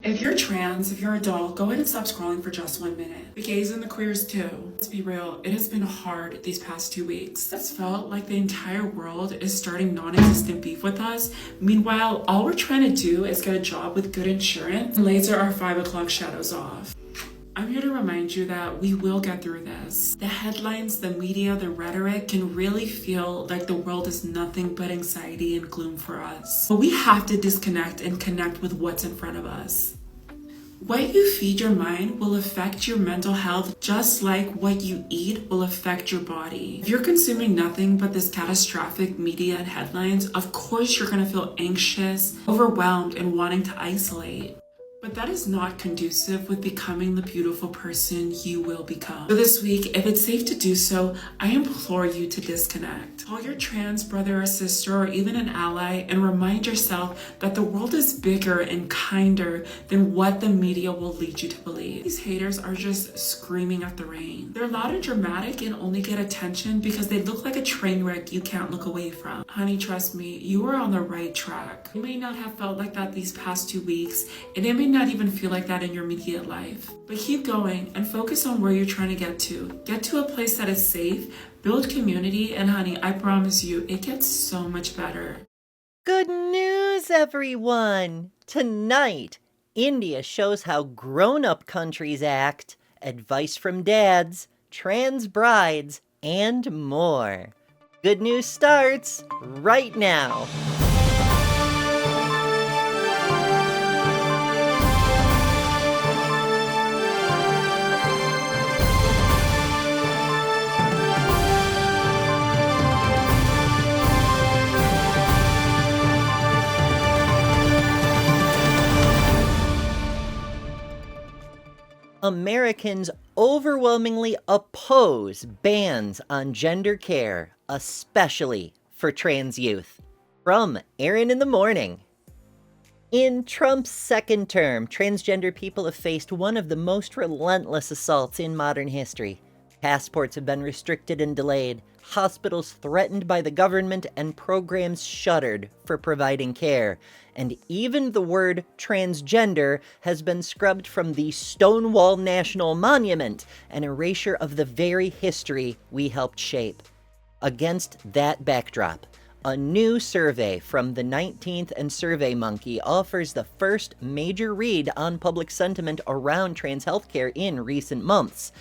If you're trans, if you're adult, go ahead and stop scrolling for just 1 minute. The gays and the queers too. Let's be real, it has been hard these past 2 weeks. It's felt like the entire world is starting non-existent beef with us. Meanwhile, all we're trying to do is get a job with good insurance and laser our 5 o'clock shadows off. I'm here to remind you that we will get through this. The headlines, the media, the rhetoric can really feel like the world is nothing but anxiety and gloom for us. But we have to disconnect and connect with what's in front of us. What you feed your mind will affect your mental health just like what you eat will affect your body. If you're consuming nothing but this catastrophic media and headlines, of course you're going to feel anxious, overwhelmed, and wanting to isolate. But that is not conducive with becoming the beautiful person you will become. So this week, if it's safe to do so, I implore you to disconnect. Call your trans brother or sister or even an ally and remind yourself that the world is bigger and kinder than what the media will lead you to believe. These haters are just screaming at the rain. They're loud and dramatic and only get attention because they look like a train wreck you can't look away from. Honey, trust me, you are on the right track. You may not have felt like that these past 2 weeks, and it may not even feel like that in your immediate life. But keep going and focus on where you're trying to get to. Get to a place that is safe, build community, and honey, I promise you, it gets so much better. Good news, everyone! Tonight, India shows how grown-up countries act, advice from dads, trans brides, and more. Good news starts right now. Americans overwhelmingly oppose bans on gender care, especially for trans youth. From Aaron in the Morning. In Trump's second term, transgender people have faced one of the most relentless assaults in modern history. Passports have been restricted and delayed, hospitals threatened by the government, and programs shuttered for providing care. And even the word transgender has been scrubbed from the Stonewall National Monument, an erasure of the very history we helped shape. Against that backdrop, a new survey from the 19th and SurveyMonkey offers the first major read on public sentiment around trans healthcare in recent months.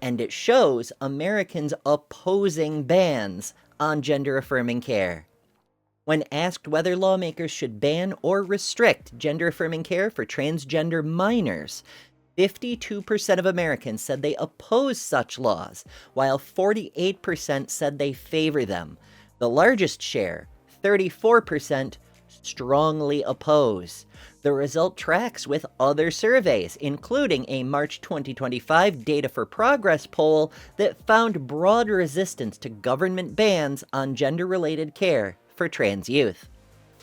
And it shows Americans opposing bans on gender-affirming care. When asked whether lawmakers should ban or restrict gender-affirming care for transgender minors, 52% of Americans said they oppose such laws, while 48% said they favor them. The largest share, 34%, strongly oppose. The result tracks with other surveys, including a March 2025 Data for Progress poll that found broad resistance to government bans on gender-related care for trans youth.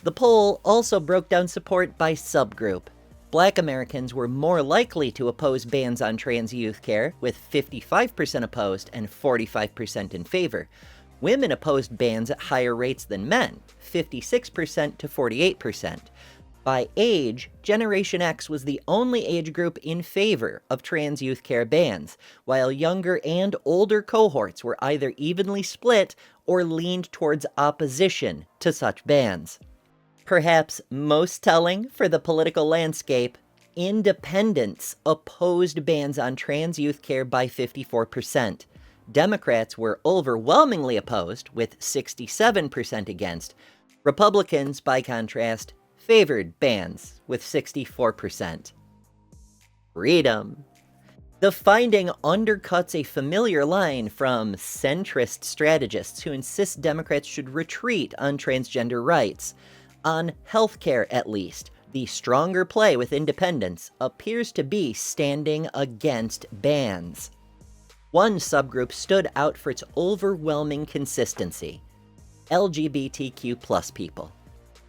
The poll also broke down support by subgroup. Black Americans were more likely to oppose bans on trans youth care, with 55% opposed and 45% in favor. Women opposed bans at higher rates than men, 56% to 48%. By age, Generation X was the only age group in favor of trans youth care bans, while younger and older cohorts were either evenly split or leaned towards opposition to such bans. Perhaps most telling for the political landscape, independents opposed bans on trans youth care by 54%. Democrats were overwhelmingly opposed, with 67% against. Republicans, by contrast, favored bans, with 64%. Freedom. The finding undercuts a familiar line from centrist strategists who insist Democrats should retreat on transgender rights. On healthcare, at least, the stronger play with independents appears to be standing against bans. One subgroup stood out for its overwhelming consistency: LGBTQ+ people.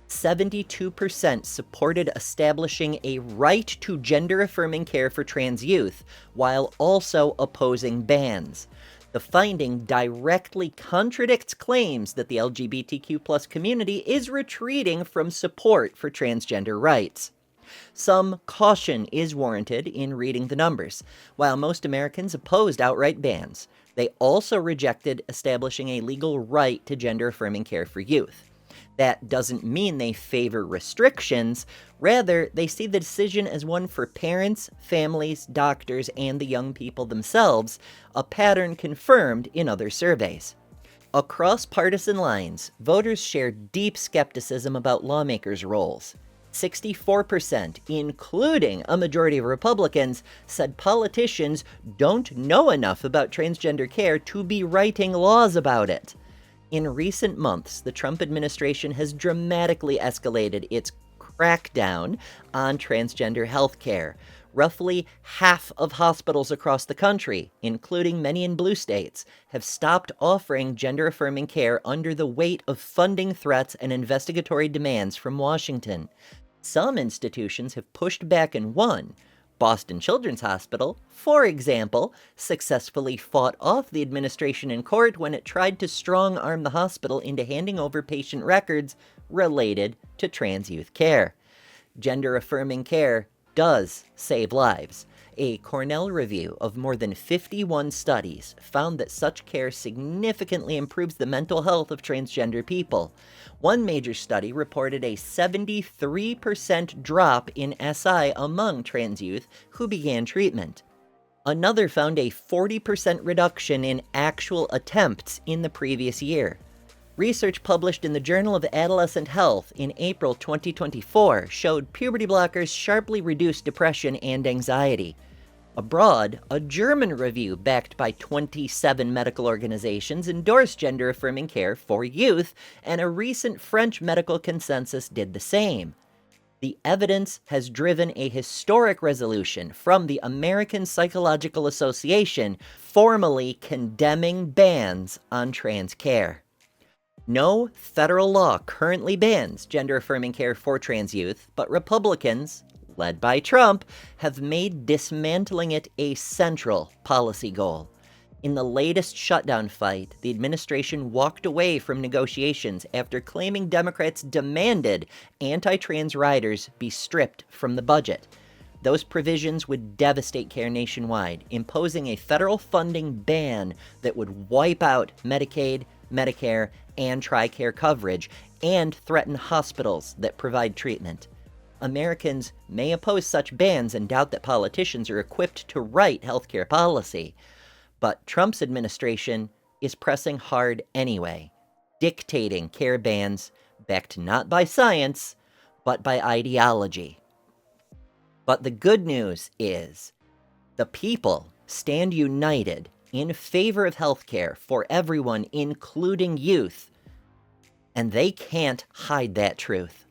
72% supported establishing a right to gender-affirming care for trans youth, while also opposing bans. The finding directly contradicts claims that the LGBTQ+ community is retreating from support for transgender rights. Some caution is warranted in reading the numbers. While most Americans opposed outright bans, they also rejected establishing a legal right to gender-affirming care for youth. That doesn't mean they favor restrictions. Rather, they see the decision as one for parents, families, doctors, and the young people themselves, a pattern confirmed in other surveys. Across partisan lines, voters share deep skepticism about lawmakers' roles. 64%, including a majority of Republicans, said politicians don't know enough about transgender care to be writing laws about it. In recent months, the Trump administration has dramatically escalated its crackdown on transgender health care. Roughly half of hospitals across the country, including many in blue states, have stopped offering gender-affirming care under the weight of funding threats and investigatory demands from Washington. Some institutions have pushed back and won. Boston Children's Hospital, for example, successfully fought off the administration in court when it tried to strong-arm the hospital into handing over patient records related to trans youth care. Gender-affirming care does save lives. A Cornell review of more than 51 studies found that such care significantly improves the mental health of transgender people. One major study reported a 73% drop in SI among trans youth who began treatment. Another found a 40% reduction in actual attempts in the previous year. Research published in the Journal of Adolescent Health in April 2024 showed puberty blockers sharply reduced depression and anxiety. Abroad, a German review backed by 27 medical organizations endorsed gender-affirming care for youth, and a recent French medical consensus did the same. The evidence has driven a historic resolution from the American Psychological Association formally condemning bans on trans care. No federal law currently bans gender-affirming care for trans youth, but Republicans, led by Trump, have made dismantling it a central policy goal. In the latest shutdown fight, the administration walked away from negotiations after claiming Democrats demanded anti-trans riders be stripped from the budget. Those provisions would devastate care nationwide, imposing a federal funding ban that would wipe out Medicaid, Medicare, and TRICARE coverage, and threaten hospitals that provide treatment. Americans may oppose such bans and doubt that politicians are equipped to write healthcare policy. But Trump's administration is pressing hard anyway, dictating care bans backed not by science, but by ideology. But the good news is, the people stand united in favor of healthcare for everyone, including youth, and they can't hide that truth.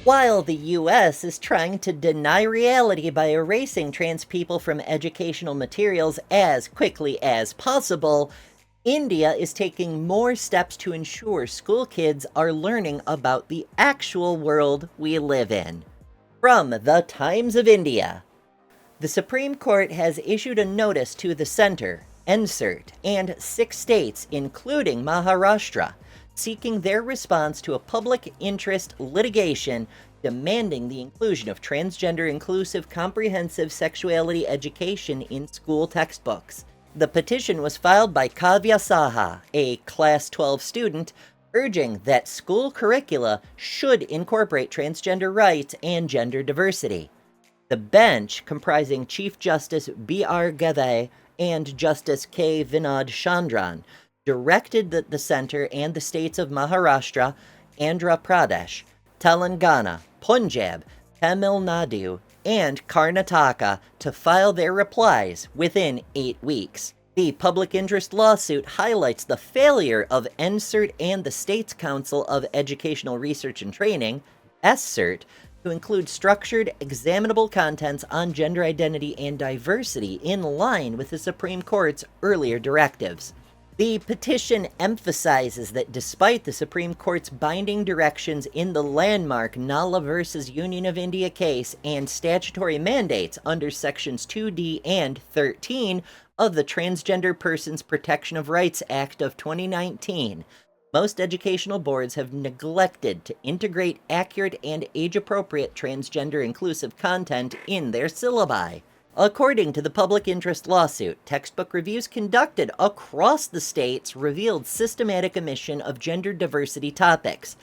While the US is trying to deny reality by erasing trans people from educational materials as quickly as possible, India is taking more steps to ensure school kids are learning about the actual world we live in. From the Times of India, the Supreme Court has issued a notice to the Center, NSERT, and 6 states, including Maharashtra, seeking their response to a public interest litigation demanding the inclusion of transgender inclusive comprehensive sexuality education in school textbooks. The petition was filed by Kavya Saha, a Class 12 student, urging that school curricula should incorporate transgender rights and gender diversity. The bench, comprising Chief Justice B.R. Gavai and Justice K. Vinod Chandran, directed that the center and the states of Maharashtra, Andhra Pradesh, Telangana, Punjab, Tamil Nadu, and Karnataka to file their replies within 8 weeks. The public interest lawsuit highlights the failure of NSERT and the States Council of Educational Research and Training, SCERT, to include structured, examinable contents on gender identity and diversity in line with the Supreme Court's earlier directives. The petition emphasizes that despite the Supreme Court's binding directions in the landmark Nalla v. Union of India case and statutory mandates under Sections 2D and 13 of the Transgender Persons Protection of Rights Act of 2019, Most educational boards have neglected to integrate accurate and age-appropriate transgender inclusive content in their syllabi. According to the public interest lawsuit, textbook reviews conducted across the states revealed systematic omission of gender diversity topics.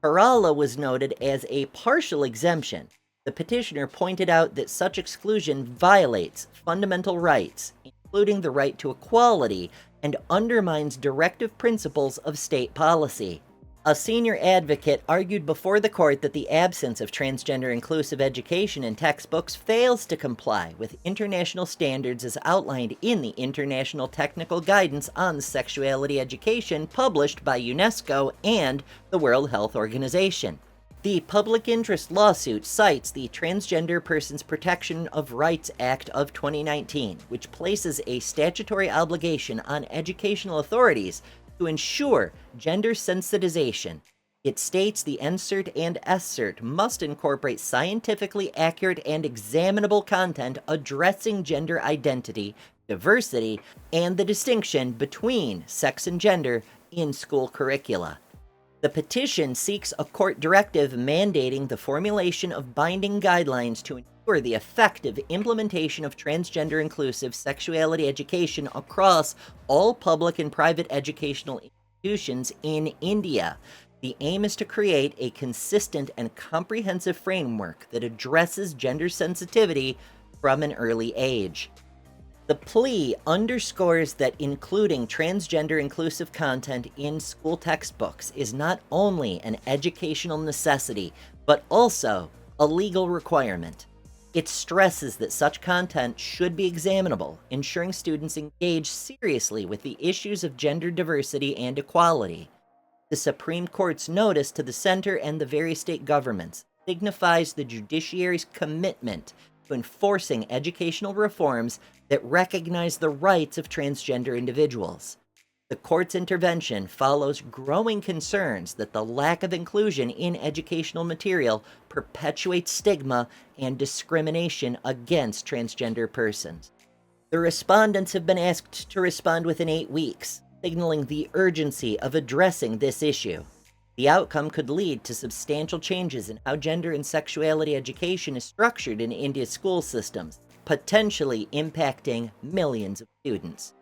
Kerala was noted as a partial exemption. The petitioner pointed out that such exclusion violates fundamental rights, including the right to equality, and undermines directive principles of state policy. A senior advocate argued before the court that the absence of transgender inclusive education in textbooks fails to comply with international standards as outlined in the International Technical Guidance on Sexuality Education published by UNESCO and the World Health Organization. The public interest lawsuit cites the Transgender Persons Protection of Rights Act of 2019, which places a statutory obligation on educational authorities to ensure gender sensitization. It states the NCERT and SCERT must incorporate scientifically accurate and examinable content addressing gender identity, diversity, and the distinction between sex and gender in school curricula. The petition seeks a court directive mandating the formulation of binding guidelines to ensure the effective implementation of transgender inclusive sexuality education across all public and private educational institutions in India. The aim is to create a consistent and comprehensive framework that addresses gender sensitivity from an early age. The plea underscores that including transgender inclusive content in school textbooks is not only an educational necessity, but also a legal requirement. It stresses that such content should be examinable, ensuring students engage seriously with the issues of gender diversity and equality. The Supreme Court's notice to the center and the various state governments signifies the judiciary's commitment to enforcing educational reforms that recognize the rights of transgender individuals. The court's intervention follows growing concerns that the lack of inclusion in educational material perpetuates stigma and discrimination against transgender persons. The respondents have been asked to respond within 8 weeks, signaling the urgency of addressing this issue. The outcome could lead to substantial changes in how gender and sexuality education is structured in India's school systems, potentially impacting millions of students.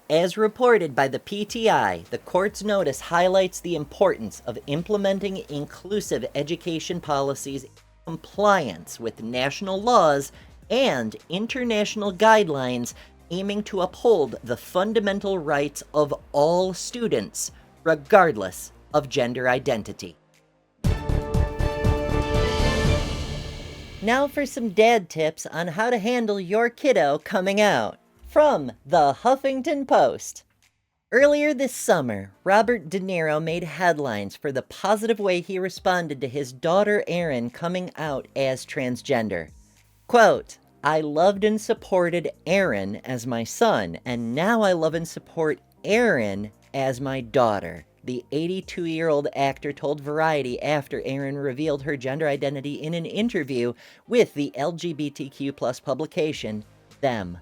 As reported by the PTI, the court's notice highlights the importance of implementing inclusive education policies in compliance with national laws and international guidelines aiming to uphold the fundamental rights of all students, regardless of gender identity. Now for some dad tips on how to handle your kiddo coming out. From the Huffington Post. Earlier this summer, Robert De Niro made headlines for the positive way he responded to his daughter Erin coming out as transgender. Quote, "I loved and supported Aaron as my son, and now I love and support Erin as my daughter," the 82-year-old actor told Variety after Erin revealed her gender identity in an interview with the LGBTQ+ publication, Them.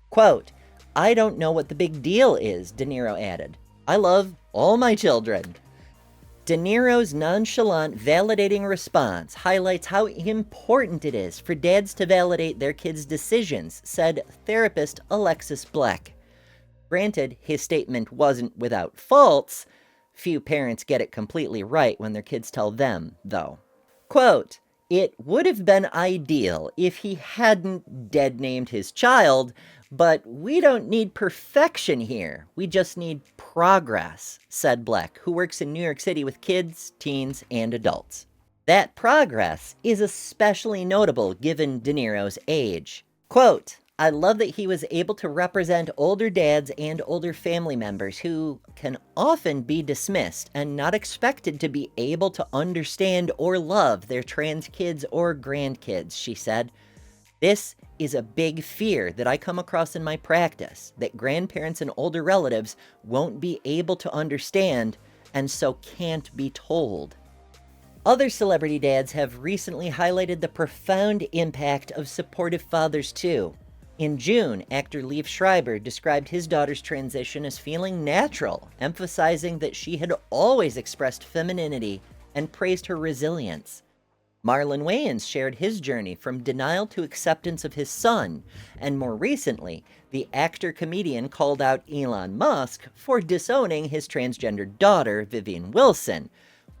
Quote, "I don't know what the big deal is," De Niro added. "I love all my children." De Niro's nonchalant, validating response highlights how important it is for dads to validate their kids' decisions, said therapist Alexis Bleck. Granted, his statement wasn't without faults. Few parents get it completely right when their kids tell them, though. Quote, "It would have been ideal if he hadn't dead-named his child, but we don't need perfection here. We just need progress," said Bleck, who works in New York City with kids, teens, and adults. That progress is especially notable given De Niro's age. Quote, "I love that he was able to represent older dads and older family members who can often be dismissed and not expected to be able to understand or love their trans kids or grandkids," she said. "This is a big fear that I come across in my practice, that grandparents and older relatives won't be able to understand and so can't be told." Other celebrity dads have recently highlighted the profound impact of supportive fathers too. In June, actor Liev Schreiber described his daughter's transition as feeling natural, emphasizing that she had always expressed femininity and praised her resilience. Marlon Wayans shared his journey from denial to acceptance of his son, and more recently, the actor-comedian called out Elon Musk for disowning his transgender daughter, Vivian Wilson.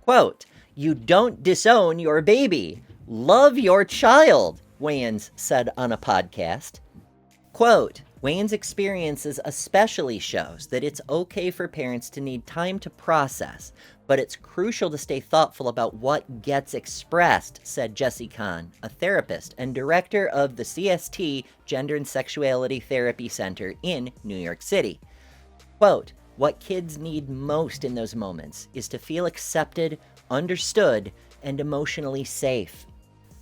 Quote, "You don't disown your baby. Love your child," Wayans said on a podcast. Quote, "Wayne's experiences especially shows that it's okay for parents to need time to process, but it's crucial to stay thoughtful about what gets expressed," said Jessie Kahn, a therapist and director of the CST Gender and Sexuality Therapy Center in New York City. Quote, "What kids need most in those moments is to feel accepted, understood, and emotionally safe."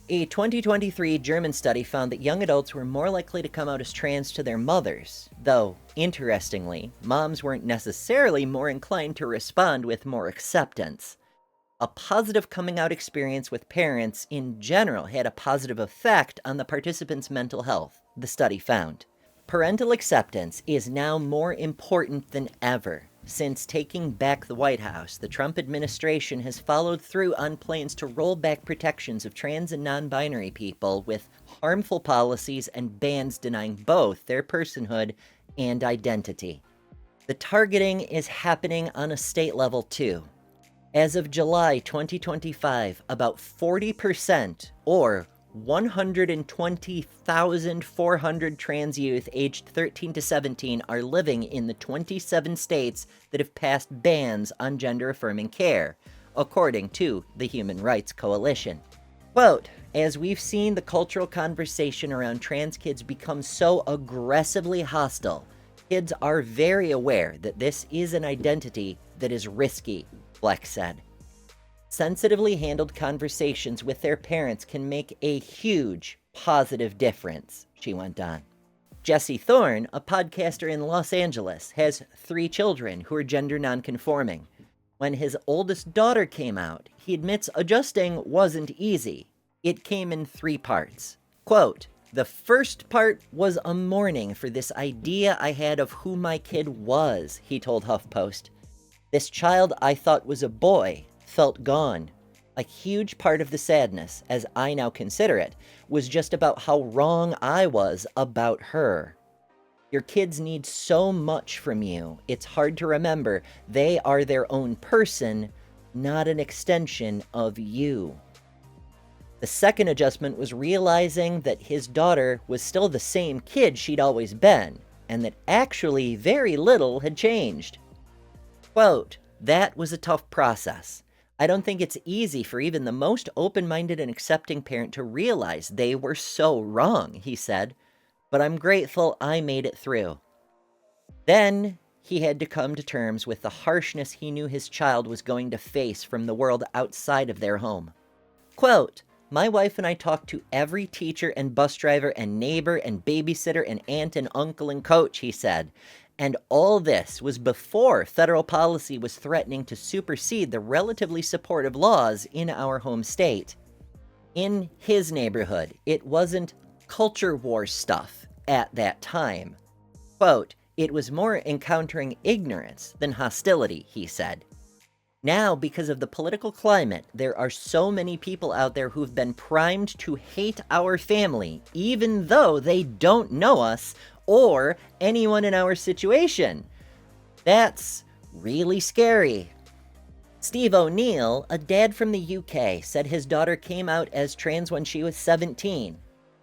A 2023 German study found that young adults were more likely to come out as trans to their mothers, though, interestingly, moms weren't necessarily more inclined to respond with more acceptance. A positive coming out experience with parents in general had a positive effect on the participants' mental health, the study found. Parental acceptance is now more important than ever. Since taking back the White House, the Trump administration has followed through on plans to roll back protections of trans and non-binary people with harmful policies and bans denying both their personhood and identity. The targeting is happening on a state level too. As of July 2025, about 40%, or 120,400 trans youth aged 13 to 17 are living in the 27 states that have passed bans on gender-affirming care, according to the Human Rights Coalition. Quote, "As we've seen the cultural conversation around trans kids become so aggressively hostile, kids are very aware that this is an identity that is risky," Fleck said. "Sensitively handled conversations with their parents can make a huge positive difference," she went on. Jesse Thorne, a podcaster in Los Angeles, has 3 children who are gender nonconforming. When his oldest daughter came out, he admits adjusting wasn't easy. It came in 3 parts. Quote, "The first part was a mourning for this idea I had of who my kid was," he told HuffPost. "This child I thought was a boy felt gone. A huge part of the sadness, as I now consider it, was just about how wrong I was about her. Your kids need so much from you, it's hard to remember they are their own person, not an extension of you." The second adjustment was realizing that his daughter was still the same kid she'd always been, and that actually very little had changed. Quote, "That was a tough process. I don't think it's easy for even the most open-minded and accepting parent to realize they were so wrong," he said, "but I'm grateful I made it through." Then he had to come to terms with the harshness he knew his child was going to face from the world outside of their home. Quote, "My wife and I talked to every teacher and bus driver and neighbor and babysitter and aunt and uncle and coach," he said. "And all this was before federal policy was threatening to supersede the relatively supportive laws in our home state." In his neighborhood, it wasn't culture war stuff at that time. Quote, "It was more encountering ignorance than hostility," he said. "Now, because of the political climate, there are so many people out there who've been primed to hate our family, even though they don't know us or anyone in our situation. That's really scary." Steve O'Neill, a dad from the UK, said his daughter came out as trans when she was 17.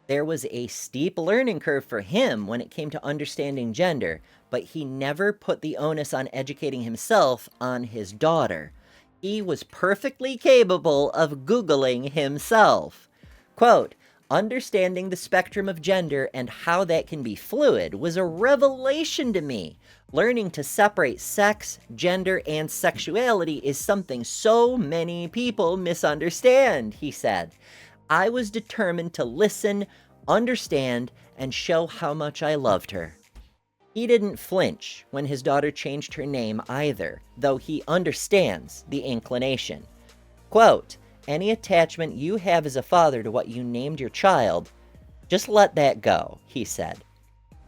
There was a steep learning curve for him when it came to understanding gender, but he never put the onus on educating himself on his daughter. He was perfectly capable of Googling himself. Quote, "Understanding the spectrum of gender and how that can be fluid was a revelation to me. Learning to separate sex, gender, and sexuality is something so many people misunderstand," he said. "I was determined to listen, understand, and show how much I loved her." He didn't flinch when his daughter changed her name either, though he understands the inclination. Quote, "Any attachment you have as a father to what you named your child, just let that go," he said.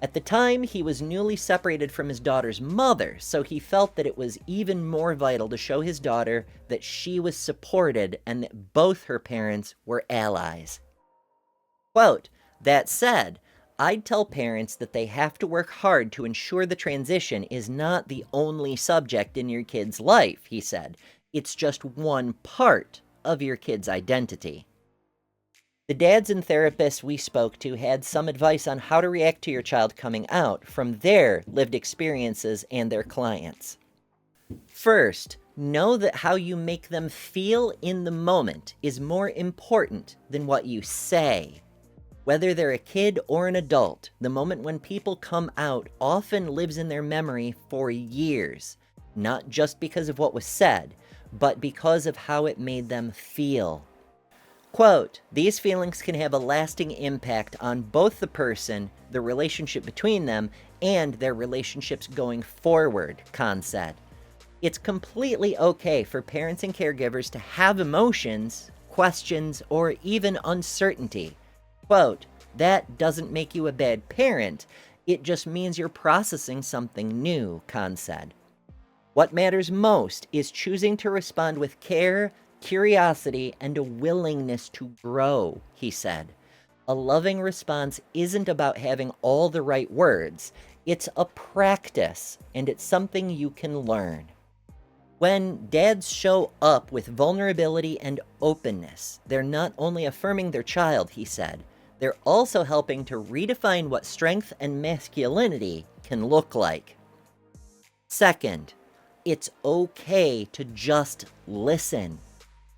At the time, he was newly separated from his daughter's mother, so he felt that it was even more vital to show his daughter that she was supported and that both her parents were allies. Quote, "That said, I'd tell parents that they have to work hard to ensure the transition is not the only subject in your kid's life," he said. "It's just one part of your kid's identity." The dads and therapists we spoke to had some advice on how to react to your child coming out from their lived experiences and their clients. First, know that how you make them feel in the moment is more important than what you say. Whether they're a kid or an adult, the moment when people come out often lives in their memory for years, not just because of what was said, but because of how it made them feel. Quote, "These feelings can have a lasting impact on both the person, the relationship between them, and their relationships going forward," Khan said. "It's completely okay for parents and caregivers to have emotions, questions, or even uncertainty. Quote, that doesn't make you a bad parent, it just means you're processing something new," Khan said. "What matters most is choosing to respond with care, curiosity, and a willingness to grow," he said. "A loving response isn't about having all the right words. It's a practice, and it's something you can learn." When dads show up with vulnerability and openness, they're not only affirming their child, he said, they're also helping to redefine what strength and masculinity can look like. Second, it's okay to just listen.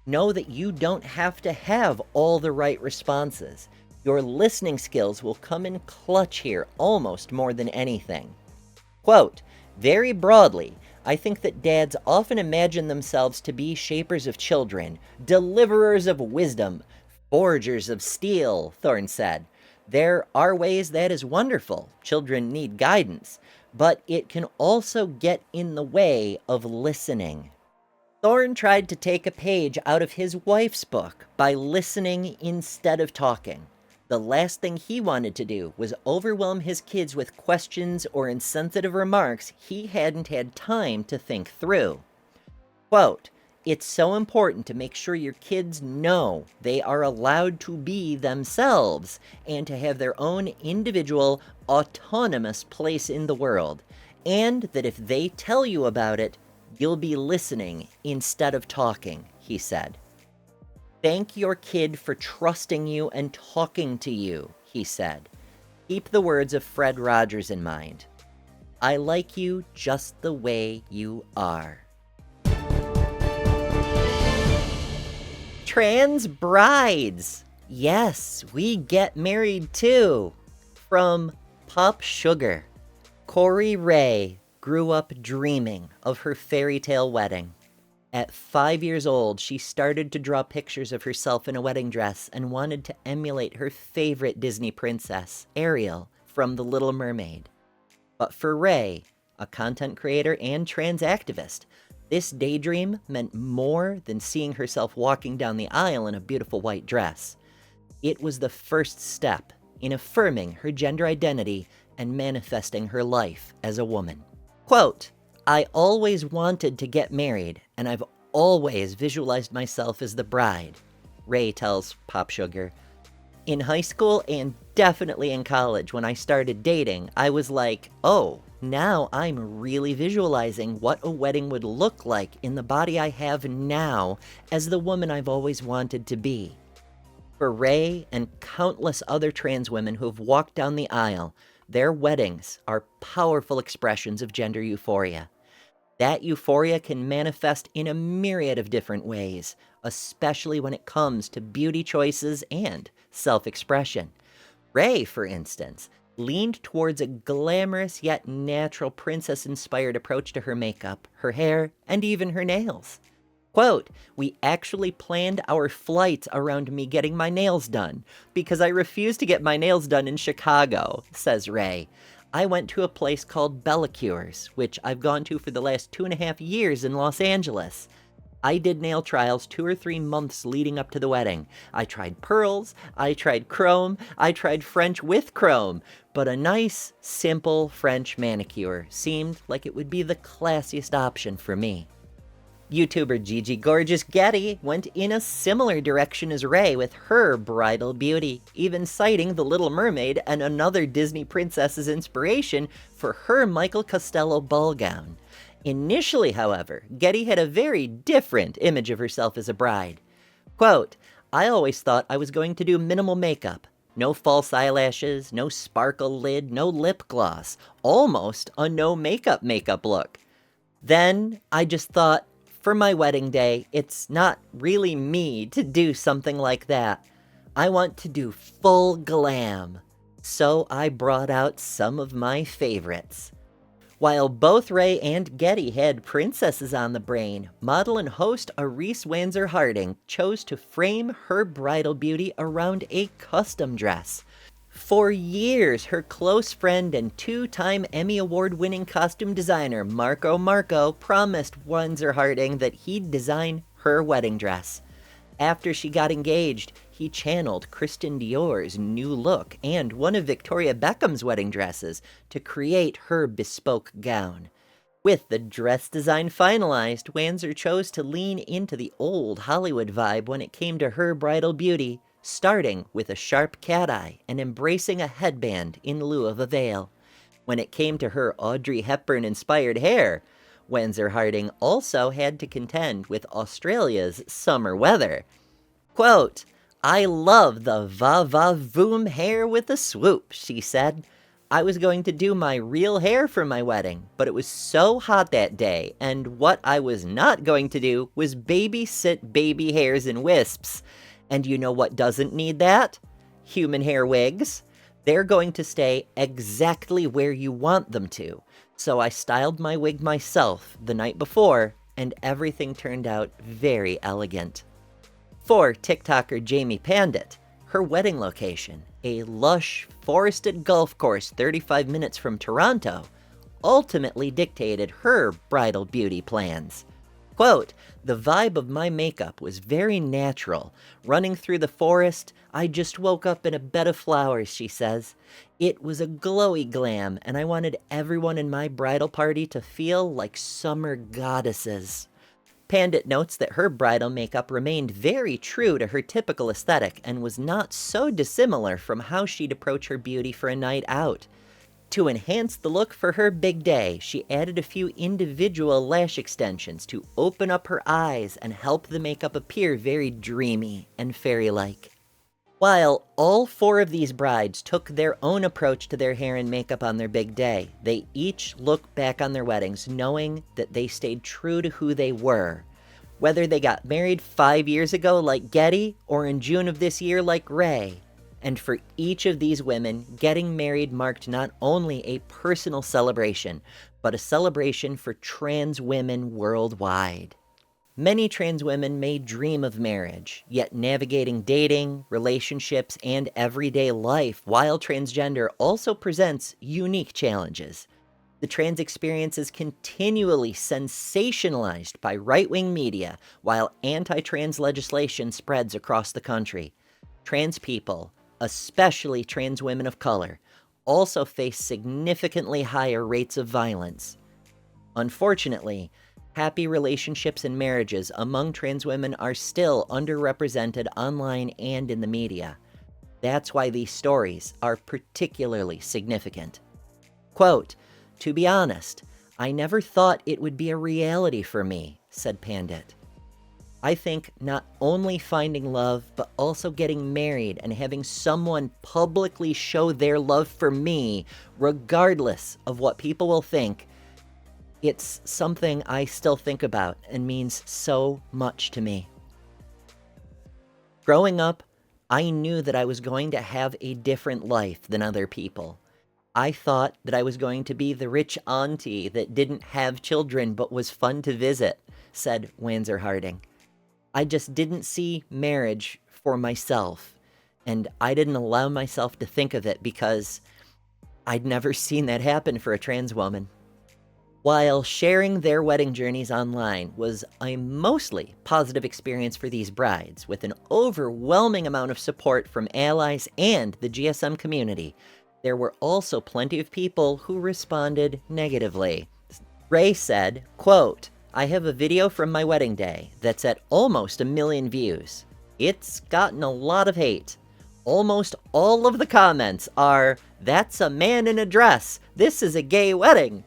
Know that you don't have to have all the right responses. Your listening skills will come in clutch here almost more than anything. Quote, "Very broadly, I think that dads often imagine themselves to be shapers of children, deliverers of wisdom, forgers of steel," Thorne said. "There are ways that is wonderful. Children need guidance, but it can also get in the way of listening." Thorne tried to take a page out of his wife's book by listening instead of talking. The last thing he wanted to do was overwhelm his kids with questions or insensitive remarks he hadn't had time to think through. Quote, "It's so important to make sure your kids know they are allowed to be themselves and to have their own individual, autonomous place in the world, and that if they tell you about it, you'll be listening instead of talking," he said. "Thank your kid for trusting you and talking to you," he said. "Keep the words of Fred Rogers in mind. I like you just the way you are." Trans brides. Yes, we get married too. From Pop Sugar. Corey Ray grew up dreaming of her fairy tale wedding. At 5 years old, she started to draw pictures of herself in a wedding dress and wanted to emulate her favorite Disney princess, Ariel, from The Little Mermaid. But for Ray, a content creator and trans activist, this daydream meant more than seeing herself walking down the aisle in a beautiful white dress. It was the first step in affirming her gender identity and manifesting her life as a woman. Quote, "I always wanted to get married, and I've always visualized myself as the bride," Ray tells Pop Sugar. "In high school and definitely in college when I started dating, I was like, oh, now I'm really visualizing what a wedding would look like in the body I have now as the woman I've always wanted to be." For Ray and countless other trans women who've walked down the aisle, their weddings are powerful expressions of gender euphoria. That euphoria can manifest in a myriad of different ways, especially when it comes to beauty choices and self-expression. Ray, for instance, leaned towards a glamorous yet natural princess-inspired approach to her makeup, her hair, and even her nails. Quote, "We actually planned our flight around me getting my nails done because I refused to get my nails done in Chicago," says Ray. "I went to a place called Bella Cures, which I've gone to for the last 2.5 years in Los Angeles. I did nail trials 2 or 3 months leading up to the wedding. I tried pearls, I tried chrome, I tried French with chrome, but a nice, simple French manicure seemed like it would be the classiest option for me. YouTuber Gigi Gorgeous Getty went in a similar direction as Ray with her bridal beauty, even citing The Little Mermaid and another Disney princess's inspiration for her Michael Costello ball gown. Initially, however, Getty had a very different image of herself as a bride. Quote, "I always thought I was going to do minimal makeup. No false eyelashes, no sparkle lid, no lip gloss. Almost a no makeup look. Then I just thought, for my wedding day, it's not really me to do something like that. I want to do full glam. So I brought out some of my favorites." While both Ray and Getty had princesses on the brain, model and host Arise Wanzer-Harding chose to frame her bridal beauty around a custom dress. For years, her close friend and 2-time Emmy Award-winning costume designer Marco Marco promised Wanzer-Harding that he'd design her wedding dress. After she got engaged, he channeled Christian Dior's new look and one of Victoria Beckham's wedding dresses to create her bespoke gown. With the dress design finalized, Wanzer chose to lean into the old Hollywood vibe when it came to her bridal beauty, starting with a sharp cat eye and embracing a headband in lieu of a veil. When it came to her Audrey Hepburn-inspired hair, Wanzer-Harding also had to contend with Australia's summer weather. Quote, "I love the va-va-voom hair with a swoop," she said. "I was going to do my real hair for my wedding, but it was so hot that day, and what I was not going to do was babysit baby hairs and wisps. And you know what doesn't need that? Human hair wigs. They're going to stay exactly where you want them to. So I styled my wig myself the night before, and everything turned out very elegant." For TikToker Jamie Pandit, her wedding location, a lush, forested golf course 35 minutes from Toronto, ultimately dictated her bridal beauty plans. Quote, "The vibe of my makeup was very natural. Running through the forest, I just woke up in a bed of flowers," she says. "It was a glowy glam, and I wanted everyone in my bridal party to feel like summer goddesses." Pandit notes that her bridal makeup remained very true to her typical aesthetic and was not so dissimilar from how she'd approach her beauty for a night out. To enhance the look for her big day, she added a few individual lash extensions to open up her eyes and help the makeup appear very dreamy and fairy-like. While all 4 of these brides took their own approach to their hair and makeup on their big day, they each look back on their weddings knowing that they stayed true to who they were. Whether they got married 5 years ago like Getty or in June of this year like Ray. And for each of these women, getting married marked not only a personal celebration, but a celebration for trans women worldwide. Many trans women may dream of marriage, yet navigating dating, relationships, and everyday life while transgender also presents unique challenges. The trans experience is continually sensationalized by right-wing media, while anti-trans legislation spreads across the country. Trans people, especially trans women of color, also face significantly higher rates of violence. Unfortunately, happy relationships and marriages among trans women are still underrepresented online and in the media. That's why these stories are particularly significant. Quote, "To be honest, I never thought it would be a reality for me," said Pandit. "I think not only finding love, but also getting married and having someone publicly show their love for me, regardless of what people will think, it's something I still think about and means so much to me." Growing up, I knew that I was going to have a different life than other people. I thought that I was going to be the rich auntie that didn't have children but was fun to visit, said Wanzer-Harding. I just didn't see marriage for myself, and I didn't allow myself to think of it because I'd never seen that happen for a trans woman. While sharing their wedding journeys online was a mostly positive experience for these brides, with an overwhelming amount of support from allies and the GSM community, there were also plenty of people who responded negatively. Ray said, quote, "I have a video from my wedding day that's at almost 1 million views. It's gotten a lot of hate. Almost all of the comments are, 'That's a man in a dress. This is a gay wedding.'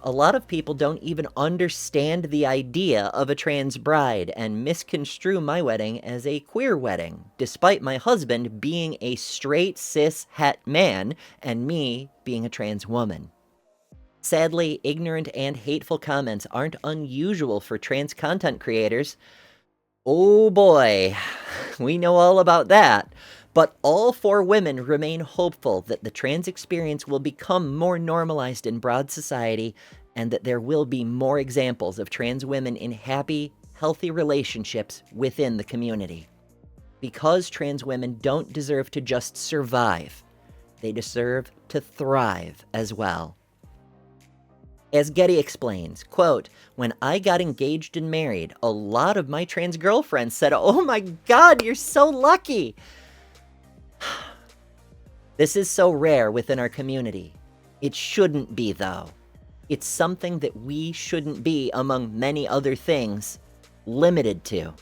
A lot of people don't even understand the idea of a trans bride and misconstrue my wedding as a queer wedding, despite my husband being a straight cis het man and me being a trans woman." Sadly, ignorant and hateful comments aren't unusual for trans content creators. Oh boy, we know all about that. But all 4 women remain hopeful that the trans experience will become more normalized in broad society and that there will be more examples of trans women in happy, healthy relationships within the community. Because trans women don't deserve to just survive, they deserve to thrive as well. As Getty explains, quote, "When I got engaged and married, a lot of my trans girlfriends said, 'Oh my God, you're so lucky.' This is so rare within our community. It shouldn't be, though. It's something that we shouldn't be, among many other things, limited to.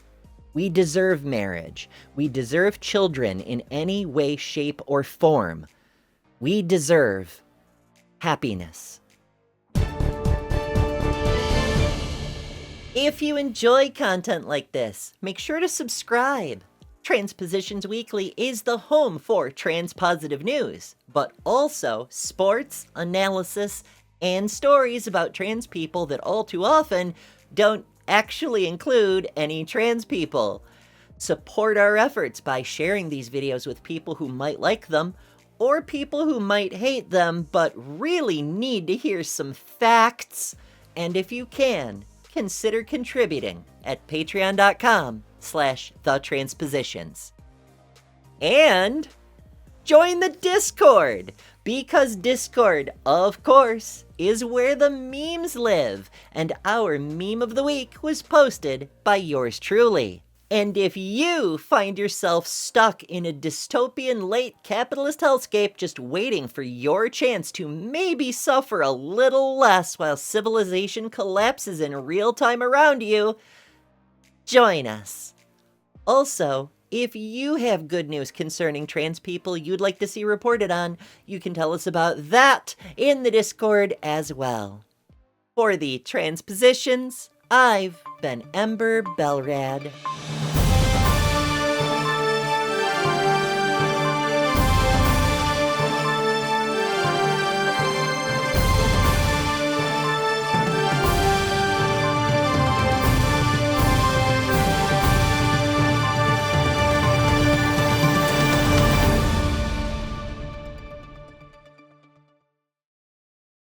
We deserve marriage. We deserve children in any way, shape, or form. We deserve happiness." If you enjoy content like this, make sure to subscribe. Transpositions Weekly is the home for trans-positive news, but also sports, analysis, and stories about trans people that all too often don't actually include any trans people. Support our efforts by sharing these videos with people who might like them, or people who might hate them but really need to hear some facts. And if you can, consider contributing at patreon.com/thetranspositions. And join the Discord, because Discord, of course, is where the memes live, and our meme of the week was posted by yours truly. And if you find yourself stuck in a dystopian late capitalist hellscape just waiting for your chance to maybe suffer a little less while civilization collapses in real time around you, join us. Also, if you have good news concerning trans people you'd like to see reported on, you can tell us about that in the Discord as well. For the Transpositions, I've been Ember Belrad.